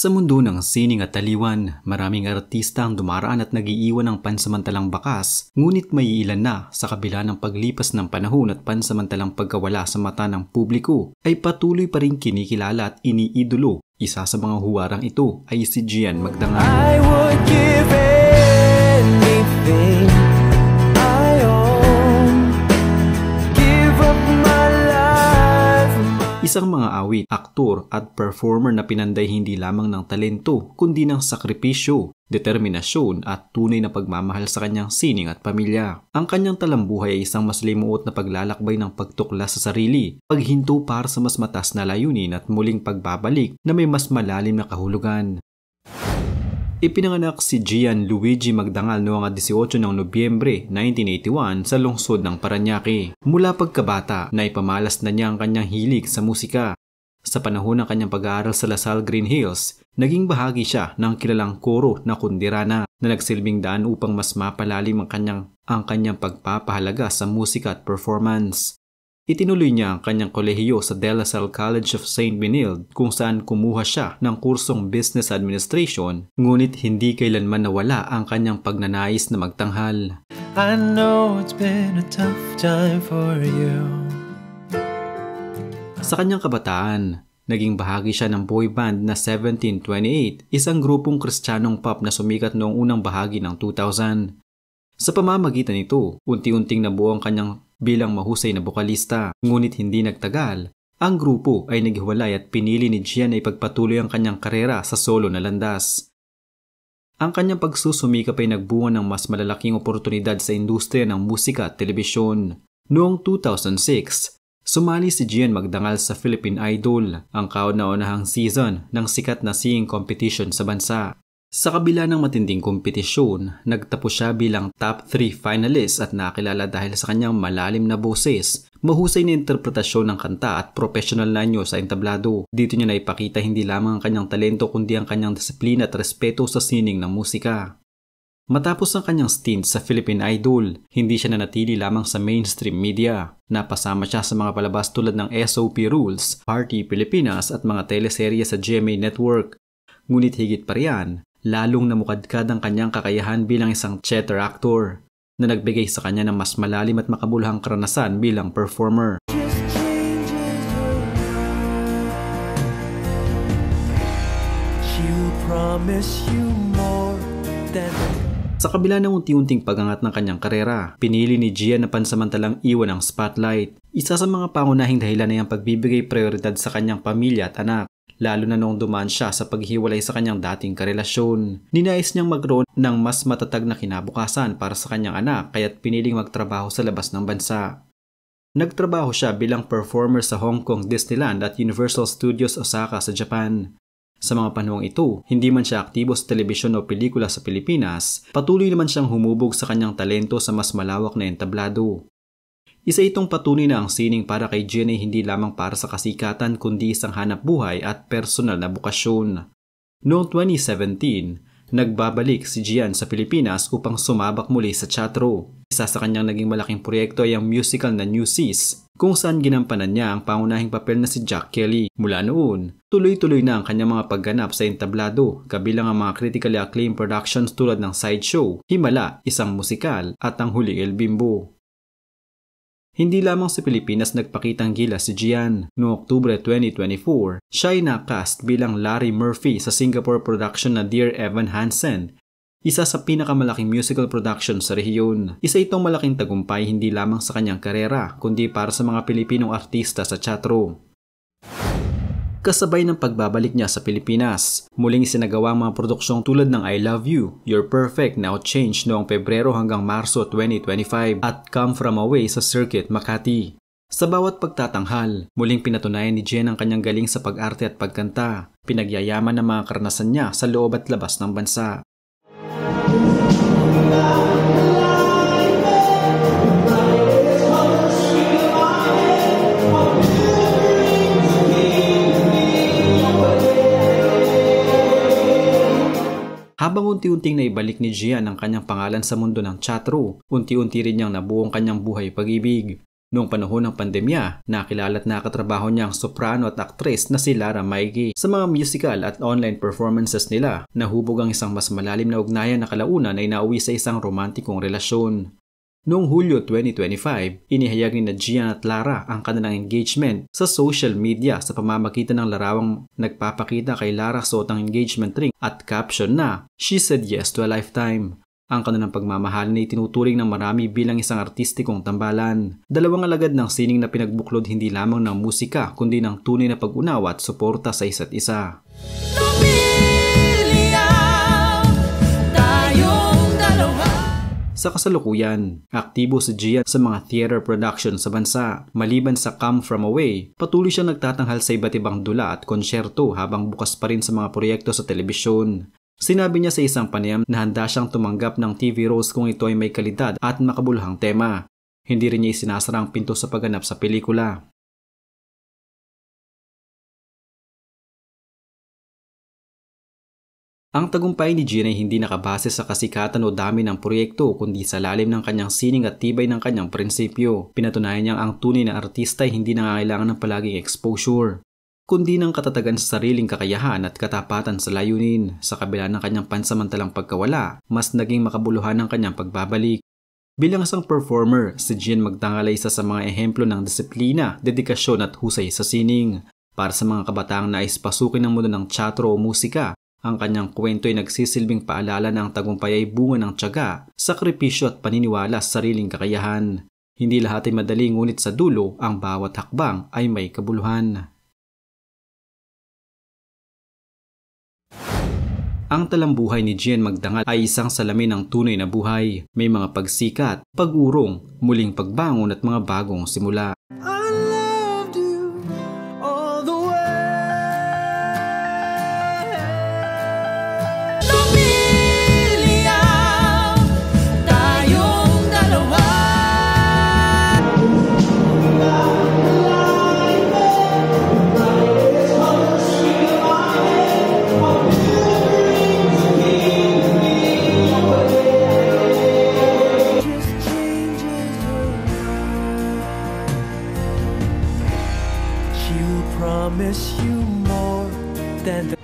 Sa mundo ng sining at taliwan, maraming artista ang dumaraan at nagiiwan ng pansamantalang bakas, ngunit may ilan na sa kabila ng paglipas ng panahon at pansamantalang pagkawala sa mata ng publiko ay patuloy pa rin kinikilala at iniidolo. Isa sa mga huwarang ito ay si Gian Magdangal. I would give anything I own, give up my life. Isang mga awit, aktor at performer na pinanday hindi lamang ng talento kundi ng sakripisyo, determinasyon at tunay na pagmamahal sa kanyang sining at pamilya. Ang kanyang talambuhay ay isang masalimuot na paglalakbay ng pagtuklas sa sarili, paghinto para sa mas matas na layunin at muling pagbabalik na may mas malalim na kahulugan. Ipinanganak si Gian Luigi Magdangal noong 18 ng Nobyembre 1981 sa lungsod ng Parañaque. Mula pagkabata, naipamalas na niya ang kanyang hilig sa musika. Sa panahon ng kanyang pag-aaral sa Lasal Green Hills, naging bahagi siya ng kilalang koro na Kundirana na nagsilbing daan upang mas mapalalim ang kanyang pagpapahalaga sa musika at performance. Itinuloy niya ang kanyang kolehiyo sa De La Salle College of St. Benilde kung saan kumuha siya ng kursong Business Administration, ngunit hindi kailanman nawala ang kanyang pagnanais na magtanghal. I know it's been a tough time for you. Sa kanyang kabataan, naging bahagi siya ng boy band na 1728, isang grupong kristyanong pop na sumikat noong unang bahagi ng 2000. Sa pamamagitan nito, unti-unting nabuo ang kanyang bilang mahusay na bokalista, ngunit hindi nagtagal. Ang grupo ay naghiwalay at pinili ni Gian na ipagpatuloy ang kanyang karera sa solo na landas. Ang kanyang pagsusumikap ay nagbunga ng mas malalaking oportunidad sa industriya ng musika at telebisyon. Noong 2006, sumali si Gian Magdangal sa Philippine Idol, ang kauna-unahang season ng sikat na singing competition sa bansa. Sa kabila ng matinding kompetisyon, nagtapos siya bilang top 3 finalist at nakilala dahil sa kanyang malalim na boses, mahusay na interpretasyon ng kanta at professional na anyo sa entablado. Dito niya naipakita hindi lamang ang kanyang talento kundi ang kanyang disiplina at respeto sa sining ng musika. Matapos ang kanyang stint sa Philippine Idol, hindi siya nanatili lamang sa mainstream media. Napasama siya sa mga palabas tulad ng SOP Rules, Party Pilipinas at mga teleserye sa GMA Network. Ngunit higit pa riyan, lalong namukadkad ang kanyang kakayahan bilang isang theater actor na nagbigay sa kanya ng mas malalim at makabuluhang karanasan bilang performer. Sa kabila ng unti-unting pagangat ng kanyang karera, pinili ni Gian na pansamantalang iwan ang spotlight. Isa sa mga pangunahing dahilan ay ang pagbibigay prioridad sa kanyang pamilya at anak. Lalo na noong dumaan siya sa paghiwalay sa kanyang dating karelasyon. Ninais niyang magkaroon ng mas matatag na kinabukasan para sa kanyang anak kaya't piniling magtrabaho sa labas ng bansa. Nagtrabaho siya bilang performer sa Hong Kong Disneyland at Universal Studios Osaka sa Japan. Sa mga panahong ito, hindi man siya aktibo sa telebisyon o pelikula sa Pilipinas, patuloy naman siyang humubog sa kanyang talento sa mas malawak na entablado. Isa itong patunay na ang sining para kay Gian ay hindi lamang para sa kasikatan kundi isang hanap buhay at personal na bukasyon. Noong 2017, nagbabalik si Gian sa Pilipinas upang sumabak muli sa teatro. Isa sa kanyang naging malaking proyekto ay ang musical na New Sis, kung saan ginampanan niya ang pangunahing papel na si Jack Kelly. Mula noon, tuloy-tuloy na ang kanyang mga pagganap sa entablado, kabilang ang mga critically acclaimed productions tulad ng Sideshow, Himala, Isang Musikal at Ang Huling El Bimbo. Hindi lamang sa Pilipinas nagpakitang gilas si Gian. Noong Oktubre 2024, siya ay nakast bilang Larry Murphy sa Singapore production na Dear Evan Hansen, isa sa pinakamalaking musical production sa rehiyon. Isa itong malaking tagumpay hindi lamang sa kanyang karera, kundi para sa mga Pilipinong artista sa teatro. Kasabay ng pagbabalik niya sa Pilipinas, muling isinagawa ang mga produksyong tulad ng I Love You, You're Perfect, Now Change noong Pebrero hanggang Marso 2025 at Come From Away sa Circuit Makati. Sa bawat pagtatanghal, muling pinatunayan ni Gian ang kanyang galing sa pag-arte at pagkanta, pinagyayaman ng mga karanasan niya sa loob at labas ng bansa. Habang unti-unting naibalik ni Gian ang kanyang pangalan sa mundo ng teatro, unti-unti rin niyang nabuo ang kanyang buhay pag-ibig. Noong panahon ng pandemya, nakilala at nakatrabaho niya ang soprano at aktres na si Lara Maigi. Sa mga musical at online performances nila, nahubog ang isang mas malalim na ugnayan na kalaunan ay nauwi sa isang romantikong relasyon. Noong Hulyo 2025, inihayag ni Gian at Lara ang kanilang engagement sa social media sa pamamagitan ng larawang nagpapakita kay Lara suot ang engagement ring at caption na, "She said yes to a lifetime." Ang kanilang pagmamahalan ay tinuturing ng marami bilang isang artistikong tambalan. Dalawang alagad ng sining na pinagbuklod hindi lamang ng musika kundi ng tunay na pag-unawa at suporta sa isa't isa. Sa kasalukuyan, aktibo si Gian sa mga theater production sa bansa. Maliban sa Come From Away, patuloy siyang nagtatanghal sa iba't ibang dula at konsyerto habang bukas pa rin sa mga proyekto sa telebisyon. Sinabi niya sa isang panayam na handa siyang tumanggap ng TV roles kung ito ay may kalidad at makabuluhang tema. Hindi rin niya isinasara ang pinto sa pagganap sa pelikula. Ang tagumpay ni Gian ay hindi nakabase sa kasikatan o dami ng proyekto kundi sa lalim ng kanyang sining at tibay ng kanyang prinsipyo. Pinatunayan niyang ang tunay na artista ay hindi nangangailangan ng palaging exposure, kundi ng katatagan sa sariling kakayahan at katapatan sa layunin. Sa kabila ng kanyang pansamantalang pagkawala, mas naging makabuluhan ang kanyang pagbabalik. Bilang isang performer, si Gian Magdangal ay isa sa mga ehemplo ng disiplina, dedikasyon at husay sa sining. Para sa mga kabataang nais pasukin ng mundo ng teatro o musika, ang kanyang kwento ay nagsisilbing paalala na ang tagumpay ay bunga ng tiyaga, sakripisyo at paniniwala sa sariling kakayahan. Hindi lahat ay madali, ngunit sa dulo, ang bawat hakbang ay may kabuluhan. Ang talambuhay ni Gian Magdangal ay isang salamin ng tunay na buhay. May mga pagsikat, pag-urong, muling pagbangon at mga bagong simula. I loved you all the way. Lumilya tayong dalawa. Promise you more than the